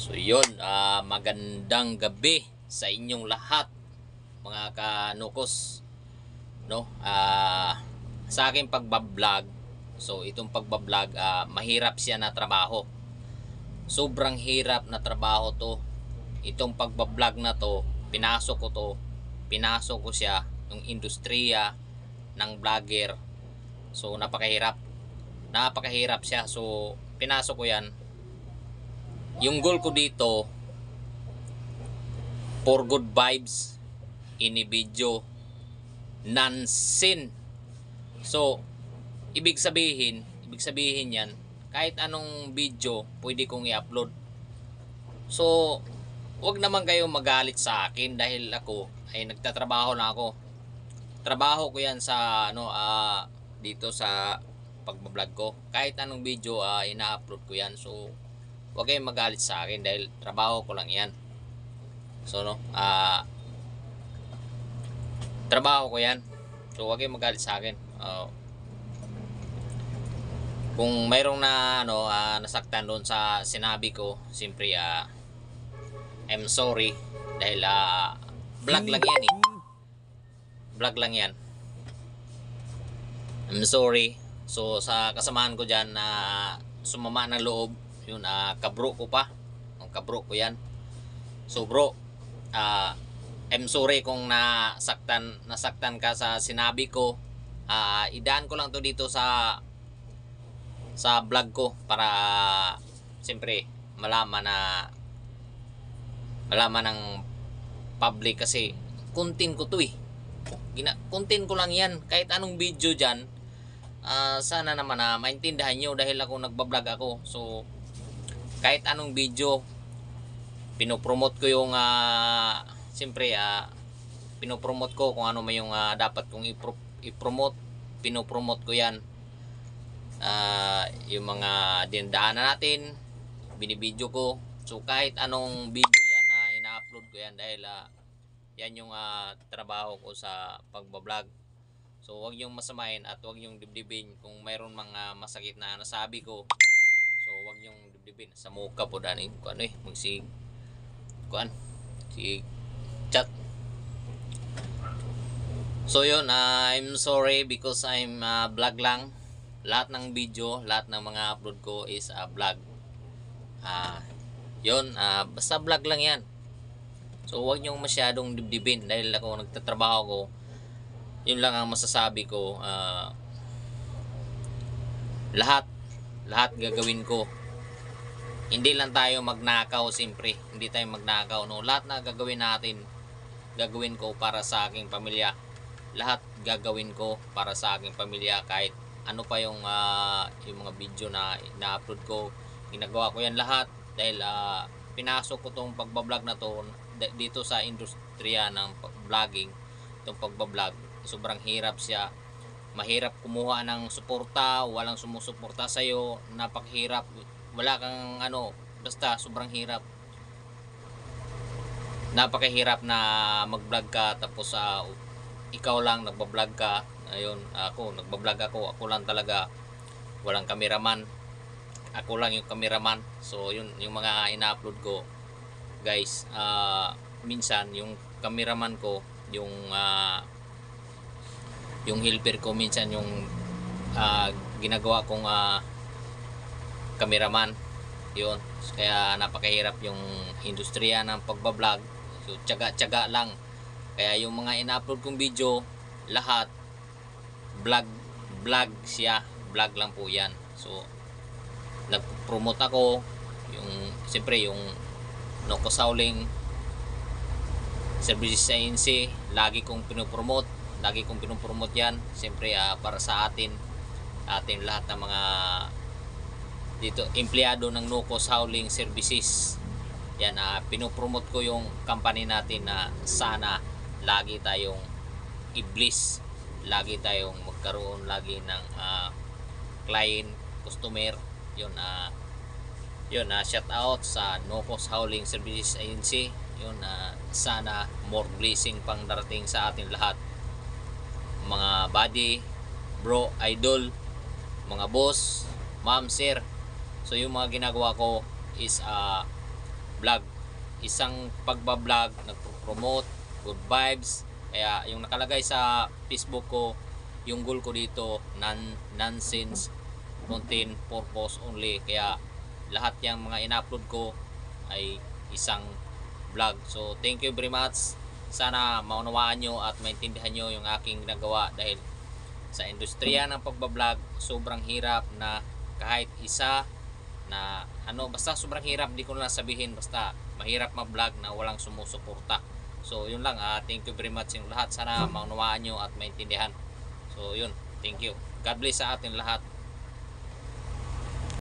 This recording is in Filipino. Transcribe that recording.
So yun, magandang gabi sa inyong lahat mga kanukos, no? Sa aking pagbablog, so itong pagbablog, mahirap siya na trabaho. Sobrang hirap na trabaho to. Itong pagbablog na to, pinasok ko siya yung industriya ng vlogger. So napakahirap siya. So pinasok ko yan. Yung goal ko dito, for good vibes, ini video, non-sin. So, ibig sabihin yan, kahit anong video, pwede kong i-upload. So, wag naman kayong magalit sa akin dahil ako ay nagtatrabaho na ako. Trabaho ko yan sa dito sa pagbablog ko. Kahit anong video, ina-upload ko yan. So, huwag kayong magalit sa akin dahil trabaho ko lang yan. So trabaho ko yan. So huwag kayong magalit sa akin. Kung mayroong nasaktan doon sa sinabi ko, siyempre I'm sorry dahil vlog lang yan eh. Vlog lang yan. I'm sorry. So sa kasamahan ko dyan na sumama ng loob, yun, kabro ko pa. Ang kabro ko yan. So bro, I'm sorry kung nasaktan ka sa sinabi ko. Idaan ko lang to dito sa vlog ko para siyempre malaman ng public kasi content ko to eh. Content ko lang yan. Kahit anong video dyan, sana naman maintindihan nyo dahil ako nagbablog ako. So kahit anong video, pinopromote ko yung siyempre pinopromote ko kung ano may yung dapat kong i-promote. Pinopromote ko yan. Yung mga dinadaanan natin, binibidyo ko. So kahit anong video yan, ina-upload ko yan dahil yan yung trabaho ko sa pagbablog. So huwag yung masamain at huwag yung dibdibin kung mayroon mga masakit na nasabi ko. So huwag yung dibdibin sa mukha po dani ko si chat. So yun, I'm sorry because I'm vlog lang. Lahat ng video, lahat ng mga upload ko is vlog. Yun, basta vlog lang yan. So huwag nyo masyadong dibdibin dahil ako nagtatrabaho ko. Yun lang ang masasabi ko. Lahat gagawin ko. Hindi lang tayo magnakaw, siyempre. Hindi tayo magnakaw, no? Lahat na gagawin natin, gagawin ko para sa aking pamilya. Lahat gagawin ko para sa aking pamilya. Kahit ano pa yung mga video na ina-upload ko, ginagawa ko yan lahat dahil pinasok ko tong pagbablog na to dito sa industriya ng vlogging. Itong pagbablog, sobrang hirap siya. Mahirap kumuha ng suporta, walang sumusuporta sa'yo, napakahirap. Wala kang basta sobrang hirap. Napakahirap na mag-vlog ka tapos ikaw lang nagba-vlog ka. Ayun, nagba-vlog ako lang talaga. Walang cameraman. Ako lang yung cameraman. So yun yung mga ina-upload ko. Guys, minsan yung cameraman ko, yung helper ko minsan yung ginagawa kong cameraman. Yun, kaya napakahirap yung industriya ng pagbablog. So tiyaga lang. Kaya yung mga ina-upload kong video, lahat vlog siya. Vlog lang po yan. So nag-promote ako yung siyempre yung Nocos Howling Services Agency, lagi kong pinopromote yan siyempre para sa atin lahat ng mga dito empleyado ng Nocos Howling Services. Yan, pinopromote ko yung company natin na sana lagi tayong i-bliss, lagi tayong magkaroon lagi ng client, customer. Yun, shout out sa Nocos Howling Services Agency. Yun, sana more blessing pang darating sa atin lahat, mga buddy, bro, idol, mga boss, ma'am, sir. So yung mga ginagawa ko is vlog. Isang pagbablog, nagpo-promote, good vibes. Kaya yung nakalagay sa Facebook ko, yung goal ko dito, nonsense, content, purpose only. Kaya lahat yung mga ina-upload ko ay isang vlog. So thank you very much. Sana maunawaan nyo at maintindihan nyo yung aking ginagawa dahil sa industriya ng pagbablog, sobrang hirap na kahit isa na basta sobrang hirap, di ko na sabihin, basta mahirap ma-vlog na walang sumusuporta. So yun lang, thank you very much yung lahat. Sana maunawaan nyo at maintindihan. So yun, thank you. God bless sa atin lahat.